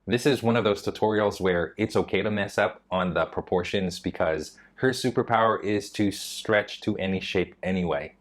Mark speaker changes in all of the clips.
Speaker 1: This is one of those tutorials where it's okay to mess up on the proportions because her superpower is to stretch to any shape anyway.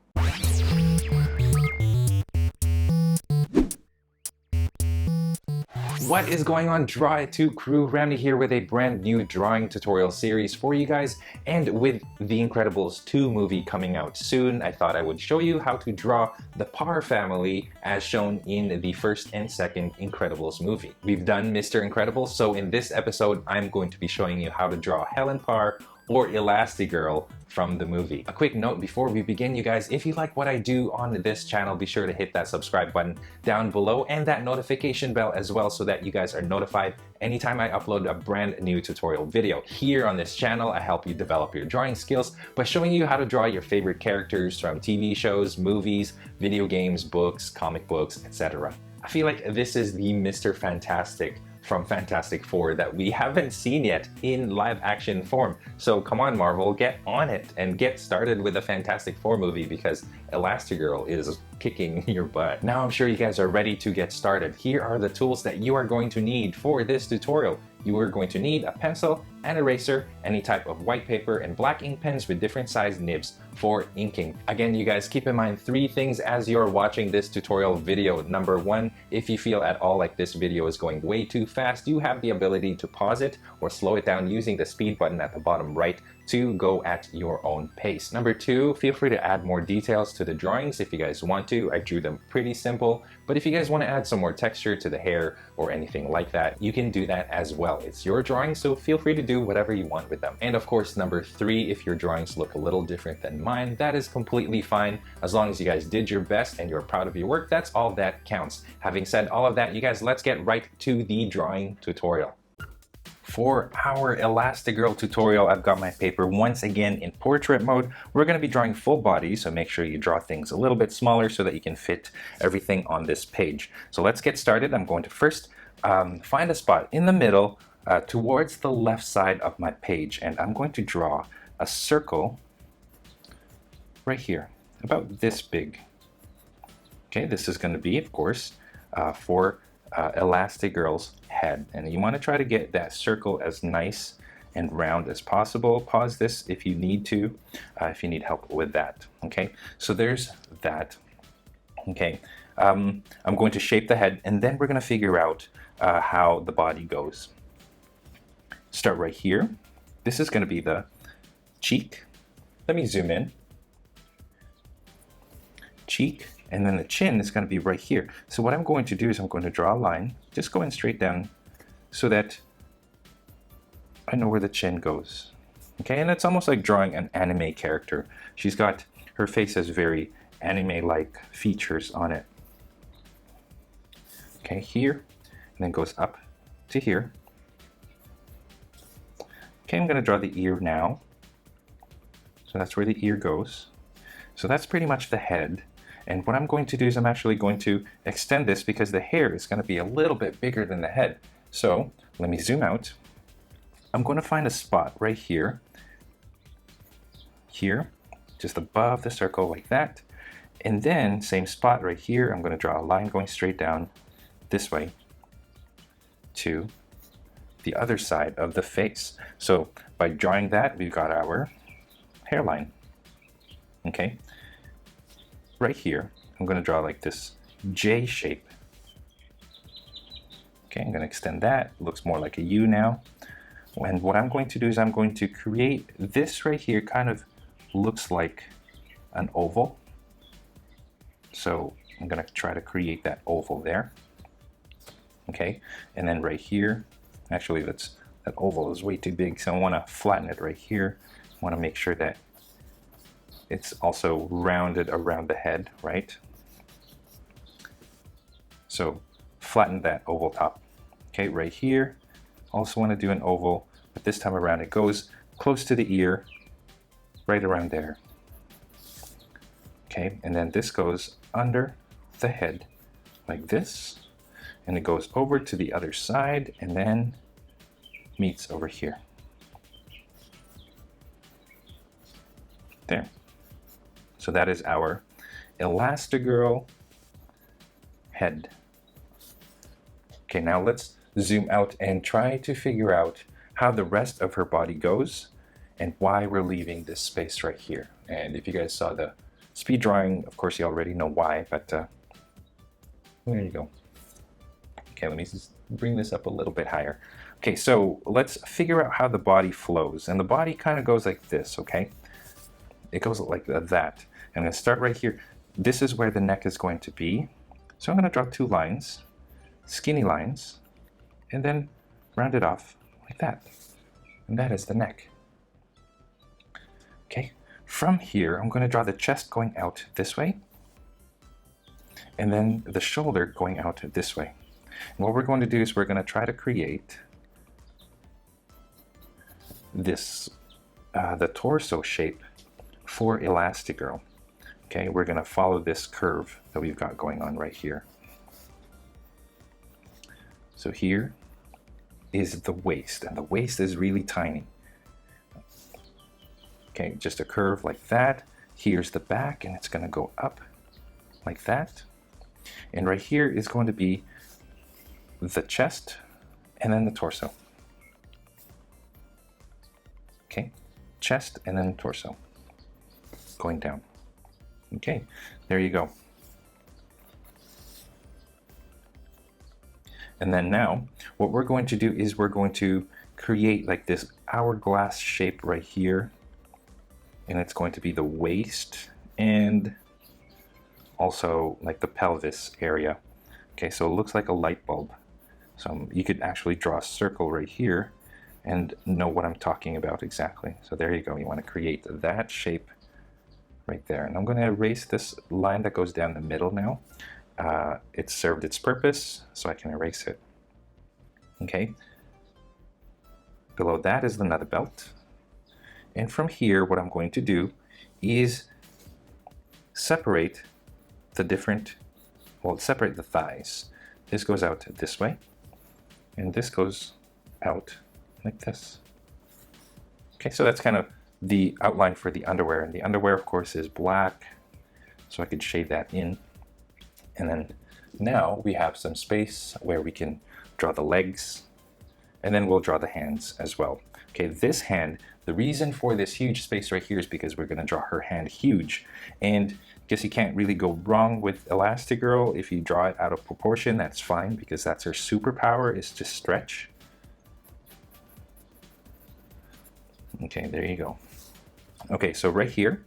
Speaker 1: What is going on, Draw It 2 crew? Ramny here with a brand new drawing tutorial series for you guys, and with The Incredibles 2 movie coming out soon, I thought I would show you how to draw the Parr family as shown in the first and second Incredibles movie. We've done Mr. Incredible, so in this episode I'm going to be showing you how to draw Helen Parr or Elastigirl from the movie. A quick note before we begin, you guys, if you like what I do on this channel, be sure to hit that subscribe button down below and that notification bell as well so that you guys are notified anytime I upload a brand new tutorial video. Here on this channel, I help you develop your drawing skills by showing you how to draw your favorite characters from TV shows, movies, video games, books, comic books, etc. I feel like this is the Mr. Fantastic from Fantastic Four that we haven't seen yet in live action form. So come on, Marvel, get on it and get started with the Fantastic Four movie because Elastigirl is kicking your butt. Now I'm sure you guys are ready to get started. Here are the tools that you are going to need for this tutorial. You are going to need a pencil, an eraser, any type of white paper, and black ink pens with different size nibs for inking. Again, you guys, keep in mind 3 things as you're watching this tutorial video. Number 1, if you feel at all like this video is going way too fast, you have the ability to pause it or slow it down using the speed button at the bottom right to go at your own pace. Number 2, feel free to add more details to the drawings if you guys want to. I drew them pretty simple, but if you guys want to add some more texture to the hair or anything like that, you can do that as well. It's your drawing, so feel free to do whatever you want with them. And of course, number 3, if your drawings look a little different than mine, that is completely fine. As long as you guys did your best and you're proud of your work, that's all that counts. Having said all of that, you guys, let's get right to the drawing tutorial. For our Elastigirl tutorial, I've got my paper once again in portrait mode. We're going to be drawing full body, so make sure you draw things a little bit smaller so that you can fit everything on this page. So let's get started. I'm going to first find a spot in the middle towards the left side of my page, and I'm going to draw a circle right here, about this big. Okay, this is going to be, of course, for Elastigirl's head, and you want to try to get that circle as nice and round as possible. Pause this if you need to, if you need help with that. Okay, so there's that. Okay, I'm going to shape the head, and then we're going to figure out how the body goes. Start right here. This is going to be the cheek. Let me zoom in. Cheek. And then the chin is going to be right here. So what I'm going to do is I'm going to draw a line, just going straight down so that I know where the chin goes. Okay, and it's almost like drawing an anime character. She's got, her face has very anime-like features on it. Okay, here, and then goes up to here. Okay, I'm going to draw the ear now. So that's where the ear goes. So that's pretty much the head. And what I'm going to do is I'm actually going to extend this because the hair is going to be a little bit bigger than the head. So let me zoom out. I'm going to find a spot right here, just above the circle like that. And then same spot right here, I'm going to draw a line going straight down this way to the other side of the face. So by drawing that, we've got our hairline. Okay. Right here, I'm going to draw like this J shape. Okay, I'm going to extend that. It looks more like a U now. And what I'm going to do is I'm going to create this right here, kind of looks like an oval. So I'm going to try to create that oval there. Okay, and then right here, actually that oval is way too big, so I want to flatten it right here. I want to make sure that it's also rounded around the head, right? So flatten that oval top. Okay, right here. Also want to do an oval, but this time around it goes close to the ear, right around there. Okay, and then this goes under the head like this, and it goes over to the other side and then meets over here. There. So that is our Elastigirl head. Okay, now let's zoom out and try to figure out how the rest of her body goes and why we're leaving this space right here. And if you guys saw the speed drawing, of course you already know why, but there you go. Okay, let me just bring this up a little bit higher. Okay, so let's figure out how the body flows. And the body kind of goes like this, okay? It goes like that. I'm going to start right here. This is where the neck is going to be. So I'm going to draw 2 lines, skinny lines, and then round it off like that. And that is the neck. Okay, from here, I'm going to draw the chest going out this way, and then the shoulder going out this way. And what we're going to do is we're going to try to create this, the torso shape for Elastigirl. Okay, we're going to follow this curve that we've got going on right here. So here is the waist, and the waist is really tiny. Okay, just a curve like that. Here's the back, and it's going to go up like that. And right here is going to be the chest and then the torso. Okay, chest and then torso going down. Okay, there you go. And then now what we're going to do is we're going to create like this hourglass shape right here, and it's going to be the waist and also like the pelvis area. Okay, so it looks like a light bulb. So you could actually draw a circle right here and know what I'm talking about exactly. So there you go. You want to create that shape right there. And I'm going to erase this line that goes down the middle now. It served its purpose, so I can erase it. Okay. Below that is the nether belt. And from here, what I'm going to do is separate the different, well, separate the thighs. This goes out this way, and this goes out like this. Okay, so that's kind of the outline for the underwear. And the underwear, of course, is black, so I could shade that in. And then now we have some space where we can draw the legs, and then we'll draw the hands as well. Okay, this hand, the reason for this huge space right here is because we're going to draw her hand huge. And I guess you can't really go wrong with Elastigirl. If you draw it out of proportion, that's fine, because that's her superpower, is to stretch. Okay, there you go. Okay, so right here,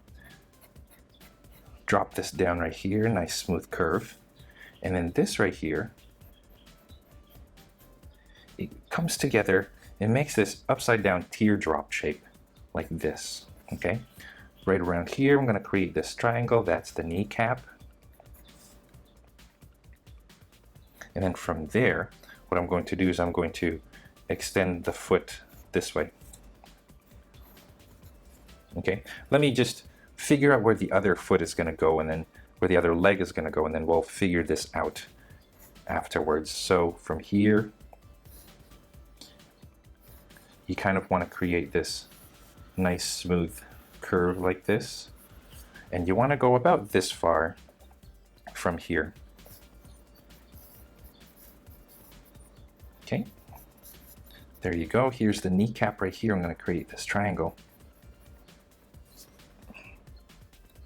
Speaker 1: drop this down right here, nice smooth curve. And then this right here, it comes together and makes this upside down teardrop shape like this. Okay, right around here, I'm going to create this triangle. That's the kneecap. And then from there, what I'm going to do is I'm going to extend the foot this way. Okay, let me just figure out where the other foot is going to go, and then where the other leg is going to go, and then we'll figure this out afterwards. So from here, you kind of want to create this nice smooth curve like this, and you want to go about this far from here. Okay, there you go. Here's the kneecap right here. I'm going to create this triangle.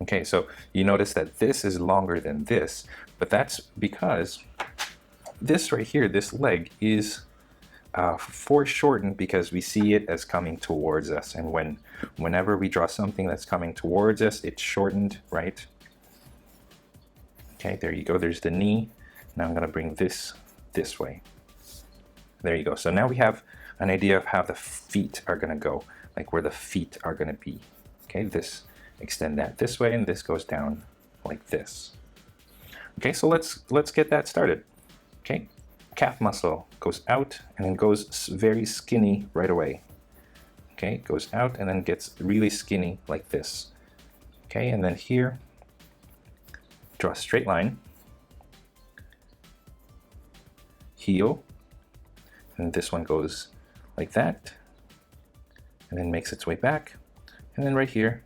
Speaker 1: Okay, so you notice that this is longer than this, but that's because this right here, this leg, is foreshortened because we see it as coming towards us. And whenever we draw something that's coming towards us, it's shortened, right? Okay, there you go. There's the knee. Now I'm going to bring this way. There you go. So now we have an idea of how the feet are going to go, like where the feet are going to be. Okay, this. Extend that this way, and this goes down like this. Okay, so let's get that started. Okay, calf muscle goes out and then goes very skinny right away. Okay, goes out and then gets really skinny like this. Okay, and then here, draw a straight line, heel, and this one goes like that, and then makes its way back, and then right here,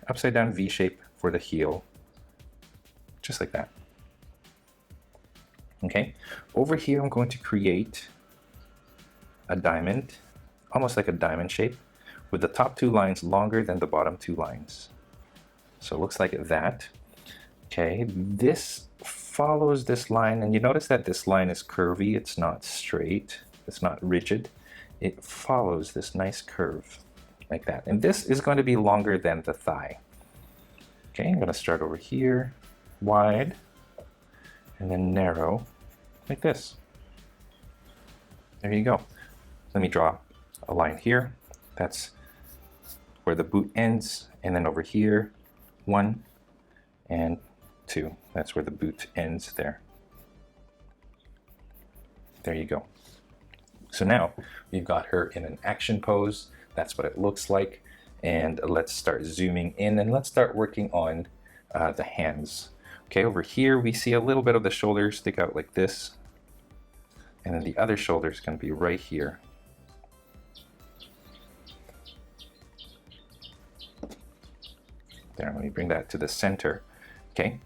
Speaker 1: upside down V shape for the heel, just like that. Okay, over here I'm going to create a diamond, almost like a diamond shape, with the top two lines longer than the bottom two lines. So it looks like that. Okay, this follows this line, and you notice that this line is curvy. It's not straight. It's not rigid. It follows this nice curve like that. And this is going to be longer than the thigh. Okay, I'm going to start over here, wide, and then narrow, like this. There you go. Let me draw a line here. That's where the boot ends, and then over here, 1 and 2. That's where the boot ends there. There you go. So now we've got her in an action pose. That's what it looks like. And let's start zooming in, and let's start working on the hands. Okay, over here we see a little bit of the shoulders stick out like this, and then the other shoulder is going to be right here. There, let me bring that to the center. Okay,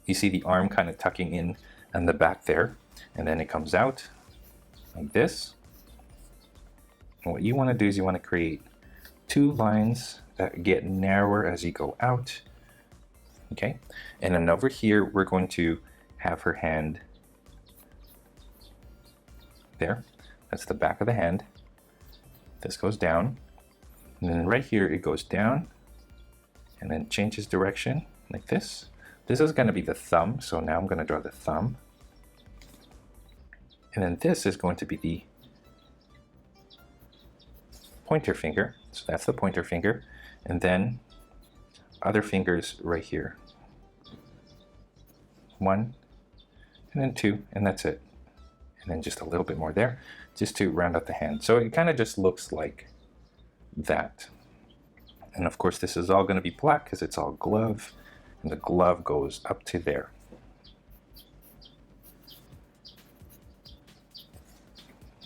Speaker 1: you see the arm kind of tucking in and the back there, and then it comes out like this. And what you want to do is you want to create two lines that get narrower as you go out. Okay, and then over here we're going to have her hand there. That's the back of the hand. This goes down, and then right here it goes down and then changes direction like this. This is going to be the thumb, so now I'm going to draw the thumb. And then this is going to be the pointer finger. So that's the pointer finger. And then other fingers right here. 1, and then 2, and that's it. And then just a little bit more there, just to round out the hand. So it kind of just looks like that. And of course this is all going to be black because it's all glove, and the glove goes up to there.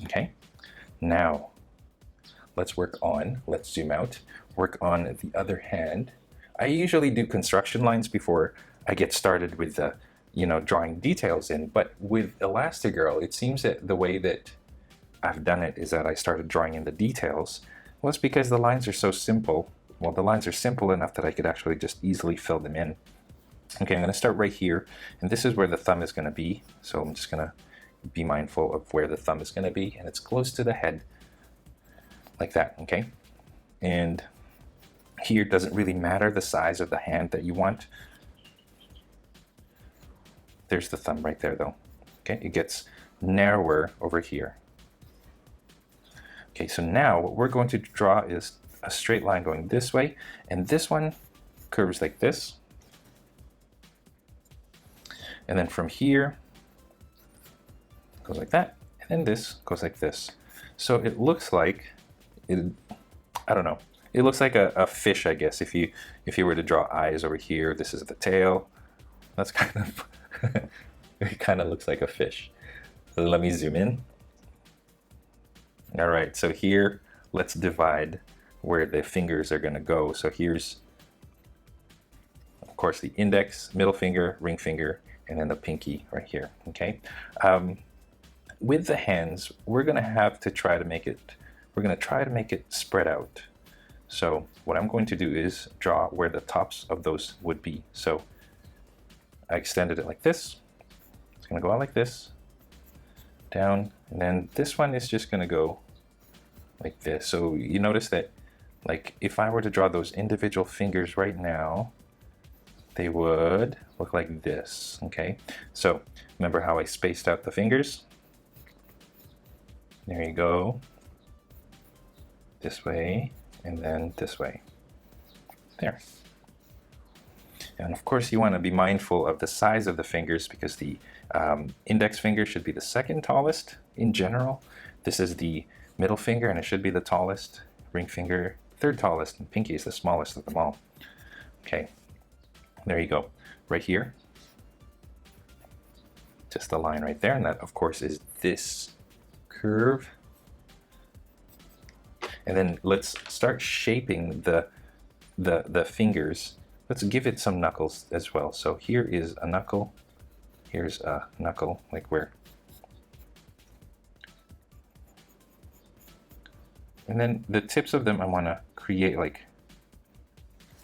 Speaker 1: Okay, now let's zoom out, work on the other hand. I usually do construction lines before I get started with the, drawing details in, but with Elastigirl, it seems that the way that I've done it is that I started drawing in the details. Well, it's because the lines are so simple. Well, the lines are simple enough that I could actually just easily fill them in. Okay, I'm going to start right here, and this is where the thumb is going to be. So I'm just going to be mindful of where the thumb is going to be, and it's close to the head, like that, okay? And here doesn't really matter the size of the hand that you want. There's the thumb right there though. Okay, it gets narrower over here. Okay, so now what we're going to draw is a straight line going this way, and this one curves like this. And then from here, goes like that, and then this goes like this. So it looks like, I don't know, it looks like a fish, I guess. If you were to draw eyes over here, this is the tail. That's kind of, it kind of looks like a fish. So let me zoom in. All right, so here, let's divide where the fingers are gonna go. So here's, of course, the index, middle finger, ring finger, and then the pinky right here, okay? With the hands, we're gonna have to try to make it spread out. So what I'm going to do is draw where the tops of those would be. So I extended it like this. It's gonna go out like this, down, and then this one is just gonna go like this. So you notice that, like, if I were to draw those individual fingers right now, they would look like this, okay? So remember how I spaced out the fingers? There you go. This way, and then this way. There. And of course you want to be mindful of the size of the fingers, because the index finger should be the second tallest in general. This is the middle finger, and it should be the tallest. Ring finger, third tallest, and pinky is the smallest of them all. Okay, there you go. Right here, just a line right there, and that of course is this curve. And then let's start shaping the fingers. Let's give it some knuckles as well. So here is a knuckle, here's a knuckle, like where And then the tips of them, I want to create like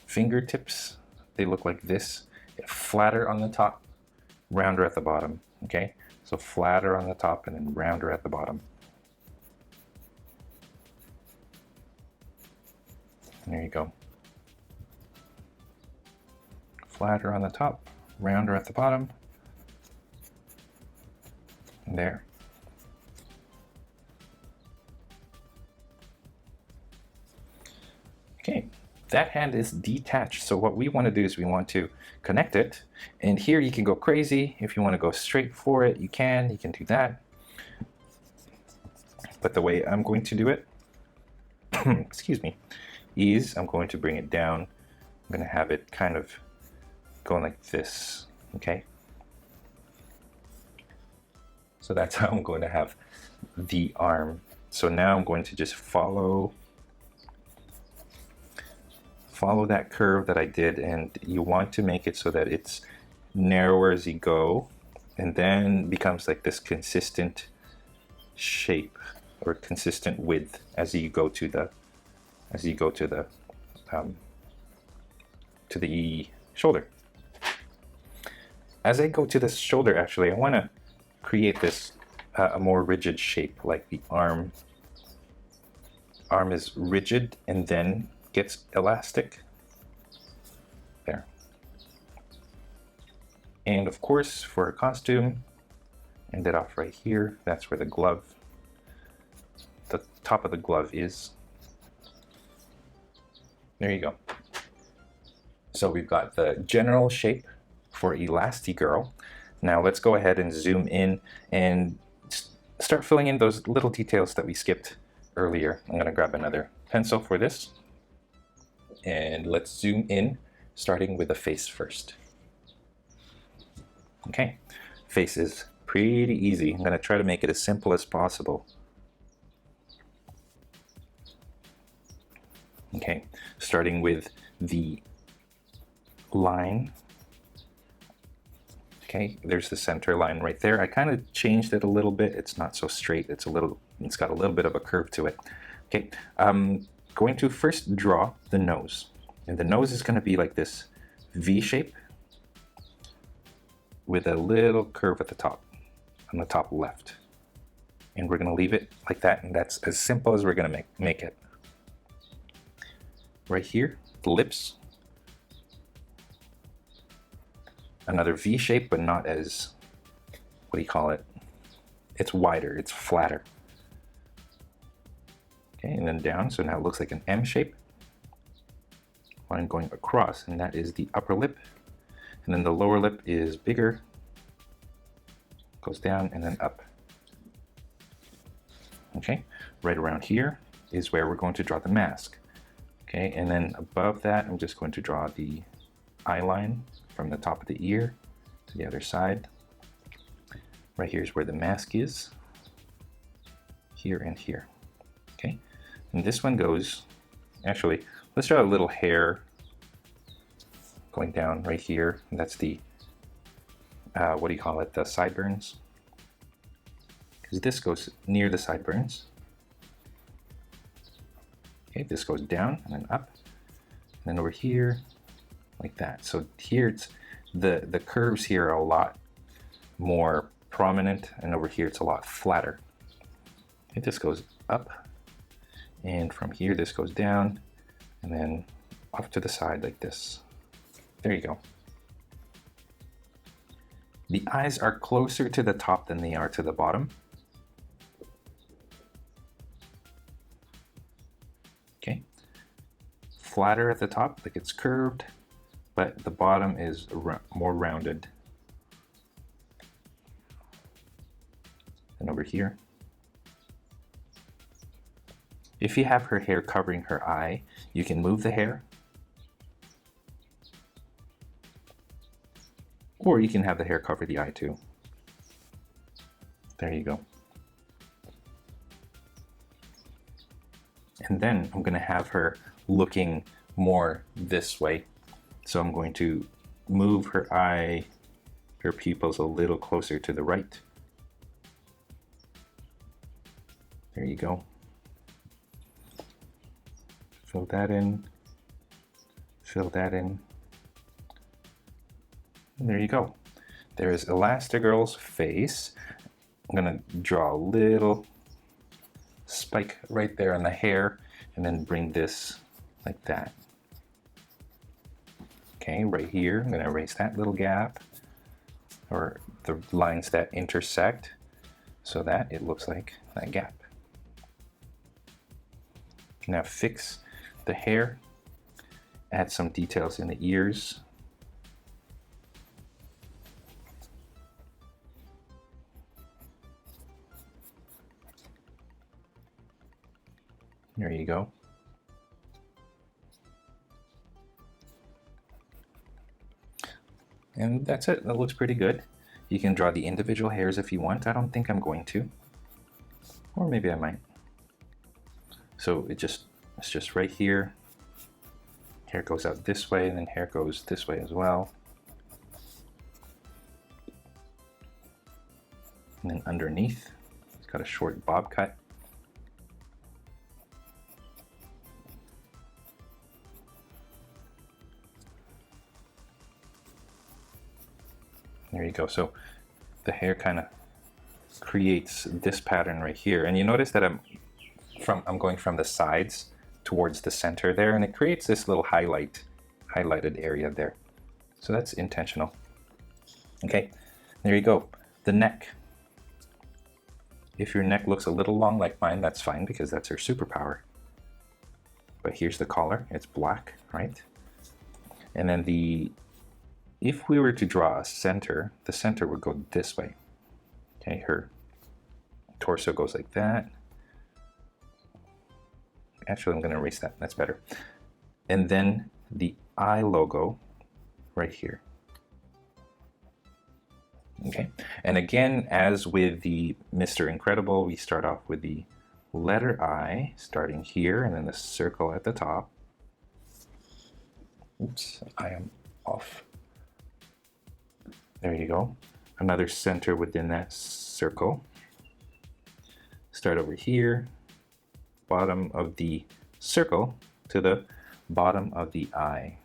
Speaker 1: fingertips. They look like this, flatter on the top, rounder at the bottom. Okay, so flatter on the top and then rounder at the bottom. And there you go. Flatter on the top, rounder at the bottom. And there. Okay, that hand is detached. So what we want to do is we want to connect it. And here you can go crazy. If you want to go straight for it, you can do that. But the way I'm going to do it, excuse me, is I'm going to bring it down. I'm going to have it kind of going like this, okay? So that's how I'm going to have the arm. So now I'm going to just follow that curve that I did, and you want to make it so that it's narrower as you go, and then becomes like this consistent shape or consistent width as you go to the shoulder. As I go to the shoulder, actually, I want to create this a more rigid shape, like the arm is rigid and then gets elastic. There. And of course, for a costume, end it off right here. That's where the top of the glove is. There you go. So we've got the general shape for Elastigirl. Now let's go ahead and zoom in and start filling in those little details that we skipped earlier. I'm going to grab another pencil for this. And let's zoom in, starting with the face first. Okay, face is pretty easy. I'm going to try to make it as simple as possible. Okay, starting with the line. Okay, there's the center line right there. I kind of changed it a little bit. It's not so straight. It's got a little bit of a curve to it. Okay, going to first draw the nose, and the nose is going to be like this V shape with a little curve at the top, on the top left, and we're going to leave it like that, and that's as simple as we're going to make it. Right here, the lips, another V shape, but not as, what do you call it? It's wider, it's flatter. Okay, and then down, so now it looks like an M shape. Line going across, and that is the upper lip. And then the lower lip is bigger, goes down and then up. Okay, right around here is where we're going to draw the mask. Okay, and then above that, I'm just going to draw the eye line from the top of the ear to the other side. Right here is where the mask is, here and here. Okay, and this one goes, actually, let's draw a little hair going down right here. And that's the, what do you call it, the sideburns. Because this goes near the sideburns. Okay, this goes down and then up, and then over here, like that. So here it's, the curves here are a lot more prominent, and over here it's a lot flatter. Okay, this goes up, and from here this goes down, and then off to the side like this. There you go. The eyes are closer to the top than they are to the bottom. Okay, flatter at the top, like it's curved, but the bottom is more rounded. And over here, if you have her hair covering her eye, you can move the hair, or you can have the hair cover the eye too. There you go. And then I'm going to have her looking more this way. So I'm going to move her eye, her pupils a little closer to the right. There you go. Fill that in. Fill that in. And there you go. There's Elastigirl's face. I'm gonna draw a little spike right there on the hair and then bring this like that. Okay, right here, I'm gonna erase that little gap or the lines that intersect so that it looks like that gap. Now fix the hair, add some details in the ears. There you go. And that's it. That looks pretty good. You can draw the individual hairs if you want. I don't think I'm going to. Or maybe I might. So it's just right here. Hair goes out this way, and then hair goes this way as well. And then underneath, it's got a short bob cut. There you go. So the hair kind of creates this pattern right here. And you notice that I'm going from the sides towards the center there, and it creates this little highlighted area there. So that's intentional. Okay, there you go. The neck. If your neck looks a little long like mine, that's fine because that's her superpower. But here's the collar. It's black, right? And then if we were to draw a center, the center would go this way. Okay, her torso goes like that. Actually, I'm going to erase that. That's better. And then the eye logo right here. Okay, and again, as with the Mr. Incredible, we start off with the letter I, starting here, and then the circle at the top. Oops, I am off. There you go. Another center within that circle. Start over here, bottom of the circle to the bottom of the eye.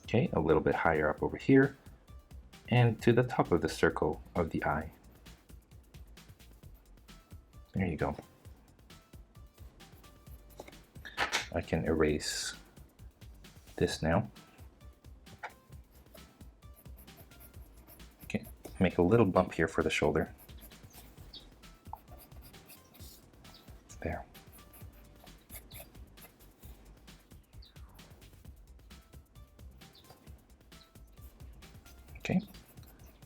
Speaker 1: Okay, a little bit higher up over here, and to the top of the circle of the eye. There you go. I can erase this now. Okay, make a little bump here for the shoulder. There. Okay,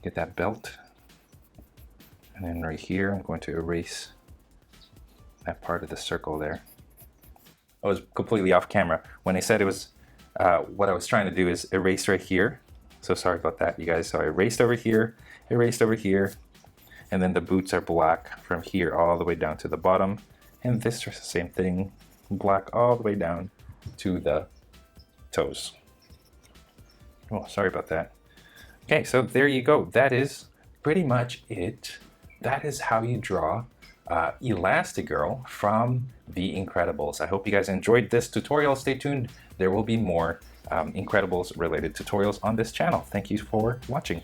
Speaker 1: get that belt. And then right here, I'm going to erase that part of the circle there. I was completely off camera. When I said it was, what I was trying to do is erase right here. So sorry about that, you guys. So I erased over here, and then the boots are black from here all the way down to the bottom. And this is the same thing, black all the way down to the toes. Oh, sorry about that. Okay, so there you go. That is pretty much it. That is how you draw Elastigirl from The Incredibles. I hope you guys enjoyed this tutorial. Stay tuned. There will be more Incredibles related tutorials on this channel. Thank you for watching.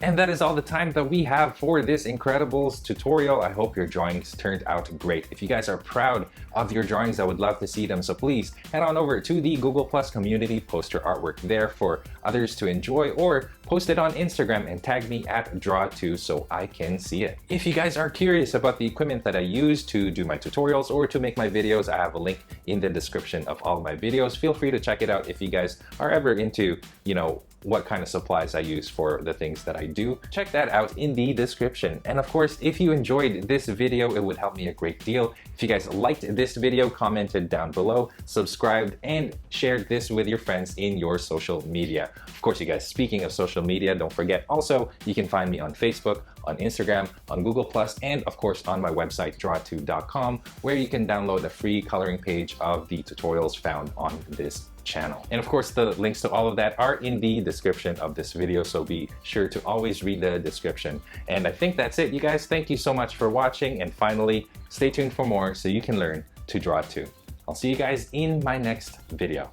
Speaker 1: And that is all the time that we have for this Incredibles tutorial. I hope your drawings turned out great. If you guys are proud of your drawings, I would love to see them. So please head on over to the Google Plus community, post your artwork there for others to enjoy, or post it on Instagram and tag me at draw2 so I can see it. If you guys are curious about the equipment that I use to do my tutorials or to make my videos, I have a link in the description of all my videos. Feel free to check it out if you guys are ever into, you know, what kind of supplies I use for the things that I do. Check that out in the description. And of course, if you enjoyed this video, it would help me a great deal. If you guys liked this video, commented down below, subscribed, and shared this with your friends in your social media. Of course, you guys, speaking of social media, don't forget also, you can find me on Facebook, on Instagram, on Google+, and of course on my website, draw2.com, where you can download a free coloring page of the tutorials found on this channel. And of course, the links to all of that are in the description of this video, so be sure to always read the description. And I think that's it, you guys. Thank you so much for watching, and finally, stay tuned for more so you can learn to draw to. I'll see you guys in my next video.